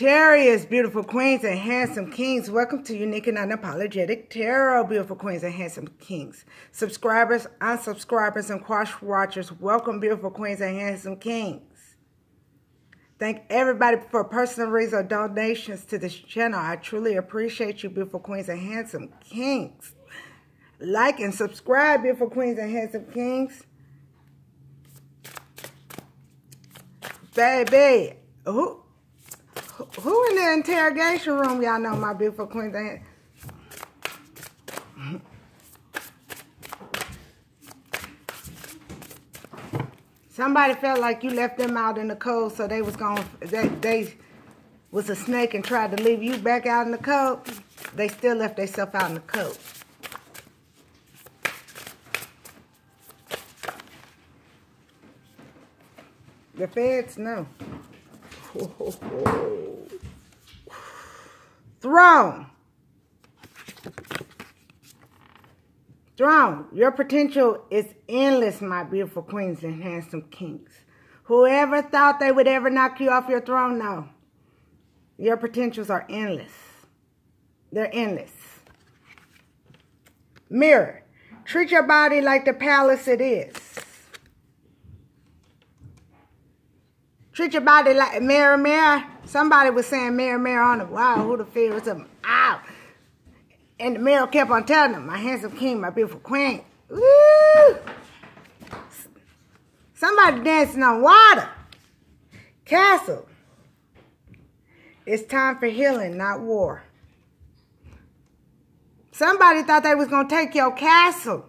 Sagittarius, beautiful queens and handsome kings. Welcome to Unique and Unapologetic Tarot, beautiful queens and handsome kings. Subscribers, unsubscribers, and cross watchers, welcome, beautiful queens and handsome kings. Thank everybody for personal reason or donations to this channel. I truly appreciate you, beautiful queens and handsome kings. Like and subscribe, beautiful queens and handsome kings. Baby, who in the interrogation room, y'all know my beautiful queens and somebody felt like you left them out in the cold, so they was going, they was a snake and tried to leave you back out in the cold. They still left themselves out in the cold. The feds know. Throne. Throne. Your potential is endless, my beautiful queens and handsome kings. Whoever thought they would ever knock you off your throne, no. Your potentials are endless. They're endless. Mirror. Treat your body like the palace it is. Treat your body like mirror, mirror. Somebody was saying mirror, mirror on the wall. Who the fear was them out? And the mirror kept on telling them, my handsome king, my beautiful queen. Woo! Somebody dancing on water. Castle. It's time for healing, not war. Somebody thought they was going to take your castle.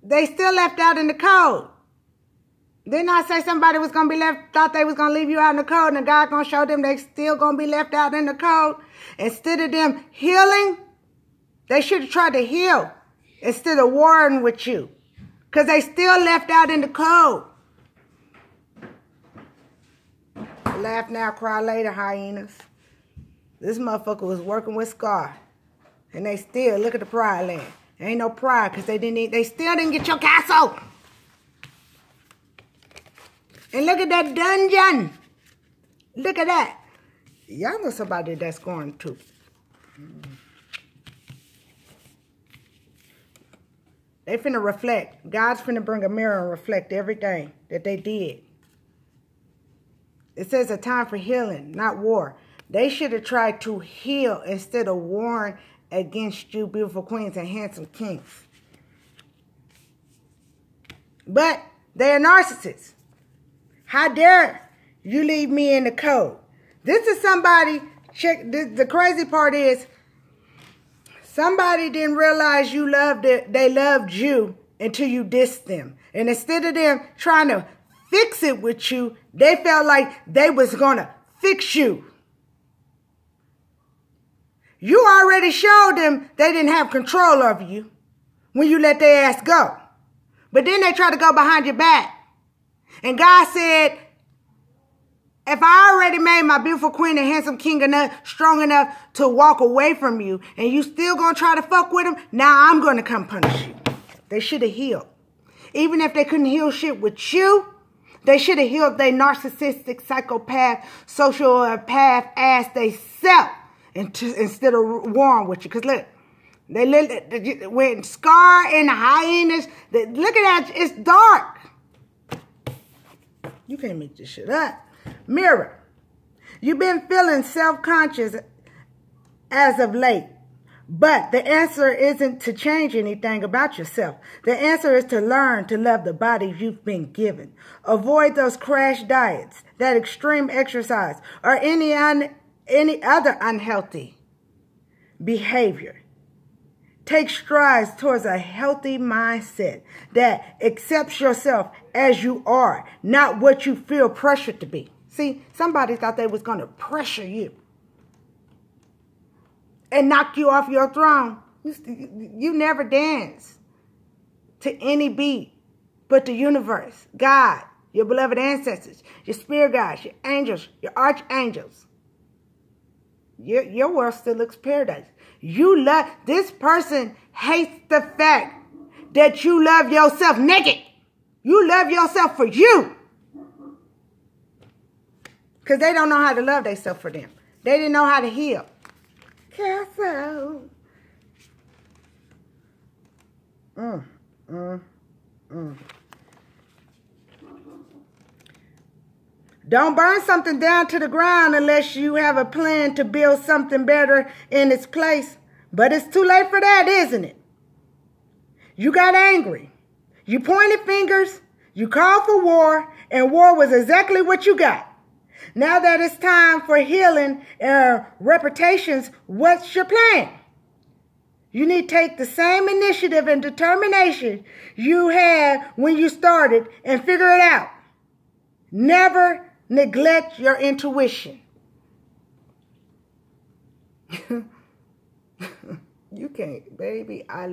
They still left out in the cold. Didn't I say somebody was going to be left, thought they was going to leave you out in the cold, and God going to show them they still going to be left out in the cold? Instead of them healing, they should have tried to heal instead of warring with you, because they still left out in the cold. Laugh now, cry later, hyenas. This motherfucker was working with Scar, and they still, look at the pride land. There ain't no pride, because they still didn't get your castle. And look at that dungeon. Look at that. Y'all know somebody that's going to. They finna reflect. God's finna bring a mirror and reflect everything that they did. It says a time for healing, not war. They should have tried to heal instead of warring against you, beautiful queens and handsome kings. But they are narcissists. How dare you leave me in the cold? This is somebody, check, the crazy part is, somebody didn't realize you loved it, they loved you until you dissed them. And instead of them trying to fix it with you, they felt like they was going to fix you. You already showed them they didn't have control over you when you let their ass go. But then they try to go behind your back. And God said, if I already made my beautiful queen and handsome king enough, strong enough to walk away from you, and you still going to try to fuck with them, now I'm going to come punish you. They should have healed. Even if they couldn't heal shit with you, they should have healed their narcissistic, psychopath, sociopath ass they self instead of warring with you. Because look, they went Scar and the hyenas. Look at that. It's dark. You can't make this shit up. Mirror. You've been feeling self-conscious as of late. But the answer isn't to change anything about yourself. The answer is to learn to love the body you've been given. Avoid those crash diets, that extreme exercise, or any other unhealthy behavior. Take strides towards a healthy mindset that accepts yourself as you are, not what you feel pressured to be. See, somebody thought they was going to pressure you and knock you off your throne. You never dance to any beat but the universe, God, your beloved ancestors, your spirit guides, your angels, your archangels. Your world still looks paradise. You love, this person hates the fact that you love yourself naked. You love yourself for you. Because they don't know how to love themselves for them. They didn't know how to heal. Castle. Don't burn something down to the ground unless you have a plan to build something better in its place. But it's too late for that, isn't it? You got angry. You pointed fingers. You called for war. And war was exactly what you got. Now that it's time for healing reputations, what's your plan? You need to take the same initiative and determination you had when you started and figure it out. Never neglect your intuition. You can't, baby. I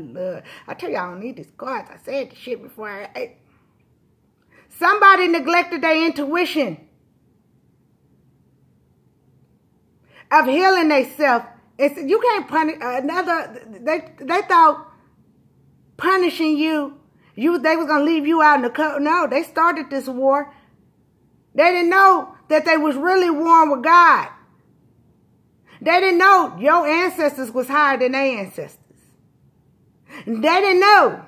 tell you, I don't need these cards. I said the shit before. Somebody neglected their intuition of healing themselves. You can't punish another. They thought punishing you, they was gonna leave you out in the cold. No, they started this war. They didn't know that they was really warring with God. They didn't know your ancestors was higher than their ancestors. They didn't know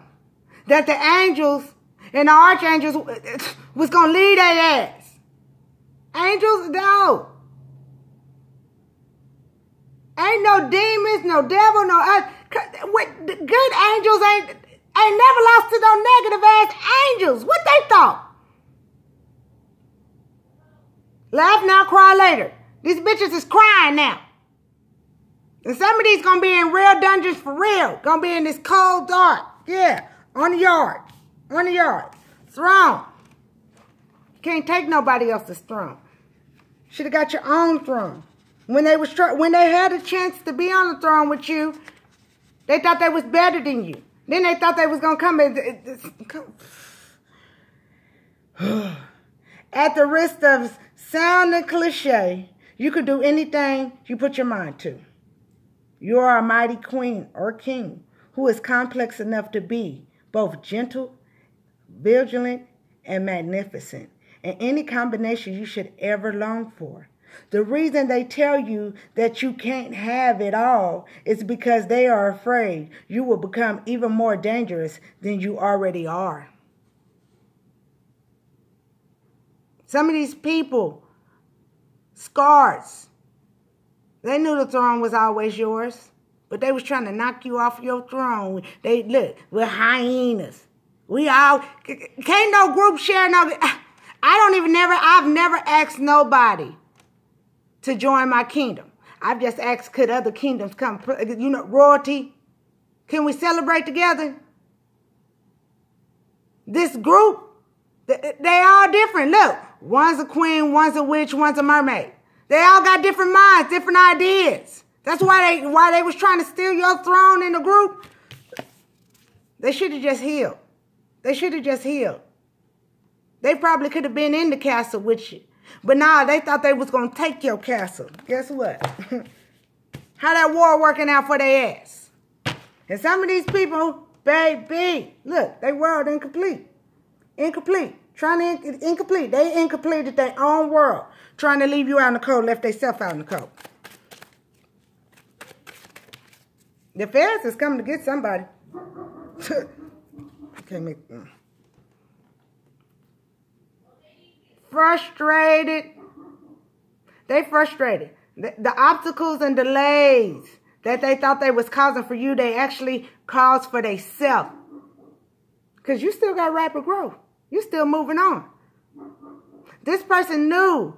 that the angels and the archangels was gonna lead their ass. Angels, no. Ain't no demons, no devil, no good angels ain't never lost to no negative ass angels. What they thought? Laugh now, cry later. These bitches is crying now. And some of these gonna be in real dungeons for real. Gonna be in this cold dark. Yeah, on the yard. On the yard. Throne. You can't take nobody else's throne. Should have got your own throne. When they had a chance to be on the throne with you, they thought they was better than you. Then they thought they was gonna come at the risk of sounding cliche, you could do anything you put your mind to. You are a mighty queen or king who is complex enough to be both gentle, vigilant, and magnificent, and any combination you should ever long for. The reason they tell you that you can't have it all is because they are afraid you will become even more dangerous than you already are. Some of these people, scars, they knew the throne was always yours, but they was trying to knock you off your throne. We're hyenas. We all, can't no group share, no, I've never asked nobody to join my kingdom. I've just asked, could other kingdoms come, royalty? Can we celebrate together? This group, they all different. Look, one's a queen, one's a witch, one's a mermaid. They all got different minds, different ideas. That's why they was trying to steal your throne in the group. They should have just healed. They should have just healed. They probably could have been in the castle with you. But nah, they thought they was going to take your castle. Guess what? How that war working out for their ass? And some of these people, baby, look, they world incomplete. Incomplete. Incomplete. They incompleted their own world. Trying to leave you out in the cold, left themselves out in the cold. The feds is coming to get somebody. Can't make... Frustrated. They frustrated. The obstacles and delays that they thought they was causing for you, they actually caused for themselves. Because you still got rapid growth. You still moving on. This person knew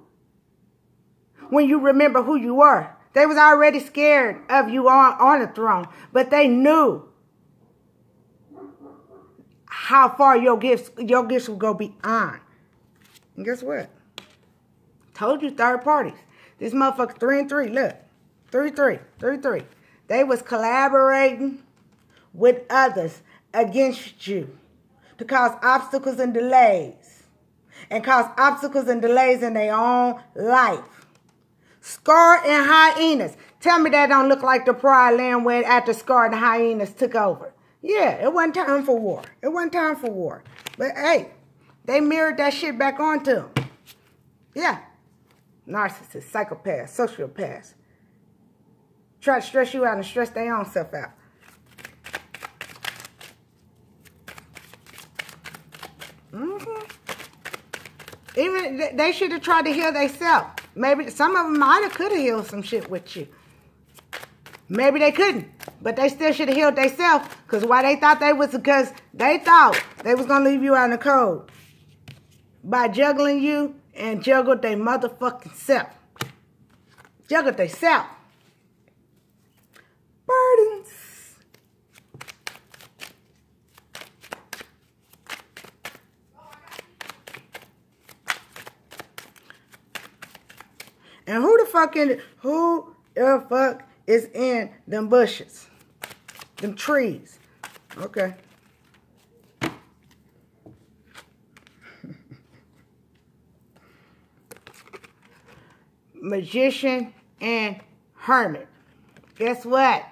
when you remember who you were. They was already scared of you on the throne. But they knew how far your gifts would go beyond. And guess what? Told you, third parties. This motherfucker 3 and 3. Look. 3. They was collaborating with others against you to cause obstacles and delays. And cause obstacles and delays in their own life. Scar and hyenas. Tell me that don't look like the Pride Land where after Scar and the hyenas took over. Yeah, it wasn't time for war. It wasn't time for war. But hey, they mirrored that shit back onto them. Yeah. Narcissists, psychopaths, sociopaths. Try to stress you out and stress their own self out. Even they should have tried to heal themselves. Maybe some of them might have could have healed some shit with you. Maybe they couldn't, but they still should have healed themselves. Because why they thought they was, because they thought they was gonna leave you out in the cold by juggling you and juggled their motherfucking self. Juggled they self. Burdens. And who the fuck is in them bushes? Them trees. Okay. Magician and hermit. Guess what?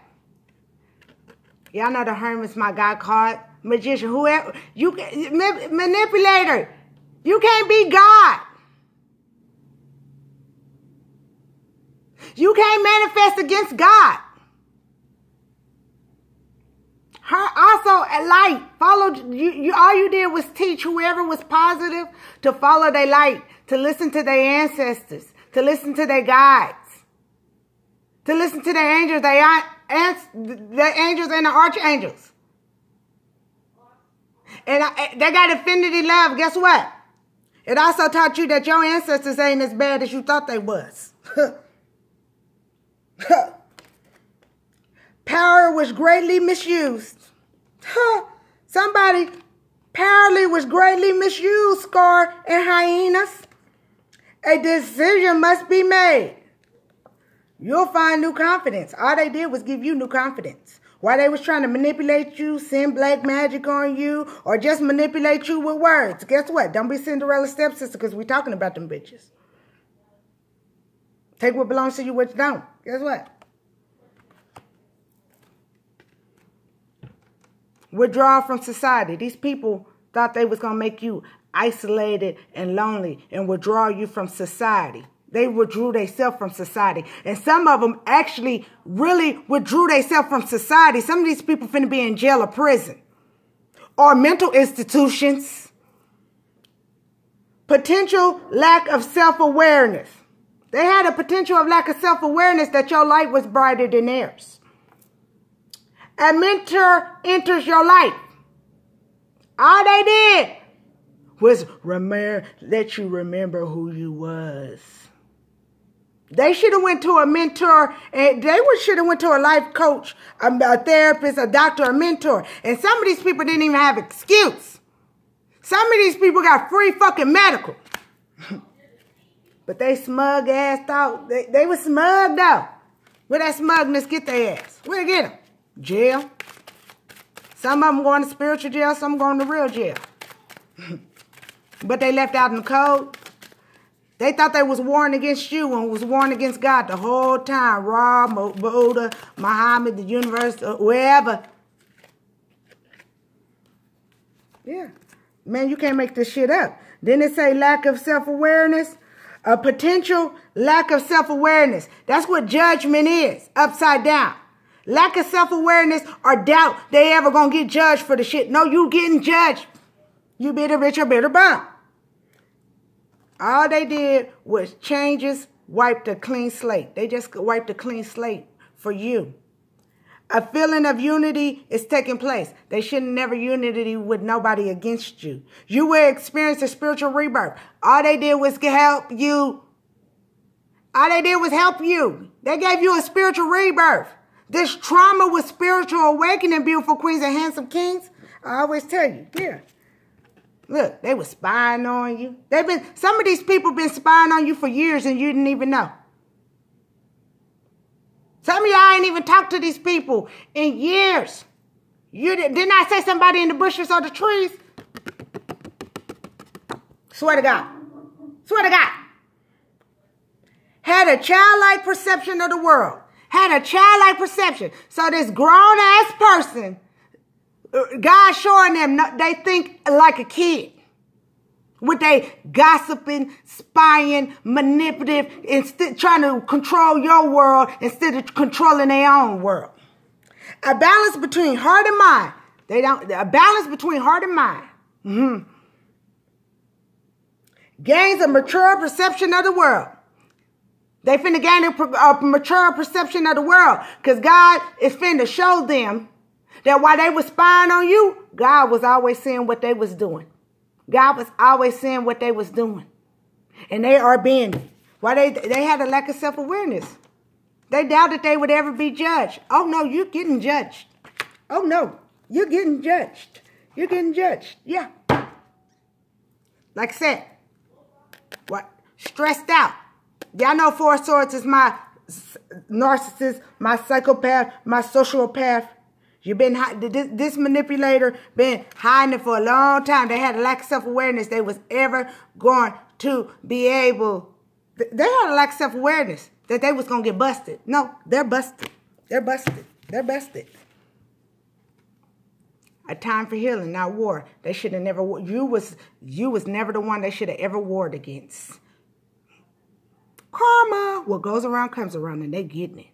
Y'all know the hermit's my God card. Magician, whoever. You manipulator. You can't be God. You can't manifest against God. Also, a light. Follow you. All you did was teach whoever was positive to follow their light, to listen to their ancestors, to listen to their guides, to listen to their angels, the angels and the archangels. And they got affinity love. Guess what? It also taught you that your ancestors ain't as bad as you thought they was. Power was greatly misused. Somebody powerly was greatly misused, Scar and hyenas. A decision must be made. You'll find new confidence. All they did was give you new confidence. While they was trying to manipulate you, send black magic on you, or just manipulate you with words. Guess what? Don't be Cinderella's stepsister, because we're talking about them bitches. Take what belongs to you, what you don't. Guess what? Withdraw from society. These people thought they was going to make you isolated and lonely and withdraw you from society. They withdrew themselves from society. And some of them actually really withdrew themselves from society. Some of these people finna be in jail or prison or mental institutions. Potential lack of self-awareness. They had a potential of lack of self-awareness that your light was brighter than theirs. A mentor enters your life. All they did was let you remember who you was. They should have went to a mentor, and they should have went to a life coach, a therapist, a doctor, a mentor. And some of these people didn't even have excuse. Some of these people got free fucking medical. But they smug ass thought. They was smug though. Where that smugness get their ass? Where they get them? Jail. Some of them going to spiritual jail, some going to real jail. But they left out in the cold. They thought they was warring against you and was warring against God the whole time. Ra, Buddha, Muhammad, the universe, wherever. Yeah. Man, you can't make this shit up. Didn't it say lack of self-awareness? A potential lack of self-awareness. That's what judgment is, upside down. Lack of self-awareness or doubt they ever gonna get judged for the shit. No, you getting judged. You be the rich or be the bum. All they did was changes, wiped a clean slate. They just wiped a clean slate for you. A feeling of unity is taking place. They shouldn't never unity with nobody against you. You will experience a spiritual rebirth. All they did was help you. All they did was help you. They gave you a spiritual rebirth. This trauma was spiritual awakening, beautiful queens and handsome kings. I always tell you, yeah. Look, they were spying on you. Some of these people been spying on you for years and you didn't even know. Some of y'all ain't even talked to these people in years. Didn't I say somebody in the bushes or the trees? Swear to God. Swear to God. Had a childlike perception of the world. Had a childlike perception. So this grown-ass person, God showing them they think like a kid. With they gossiping, spying, manipulative, instead trying to control your world instead of controlling their own world. A balance between heart and mind. A balance between heart and mind. Gains a mature perception of the world. They finna gain a mature perception of the world. Because God is finna show them that while they were spying on you, God was always seeing what they was doing. God was always seeing what they was doing. And they are being, why they had a lack of self-awareness. They doubted they would ever be judged. Oh no, you're getting judged. Oh no, you're getting judged. You're getting judged. Yeah. Like I said, what? Stressed out. Y'all know Four of Swords is my narcissist, my psychopath, my sociopath. You've been, this manipulator been hiding it for a long time. They had a lack of self-awareness. They was ever going to be able, they had a lack of self-awareness that they was going to get busted. No, they're busted. They're busted. They're busted. A time for healing, not war. They should have never, you was never the one they should have ever warred against. Karma, what goes around comes around, and they getting it.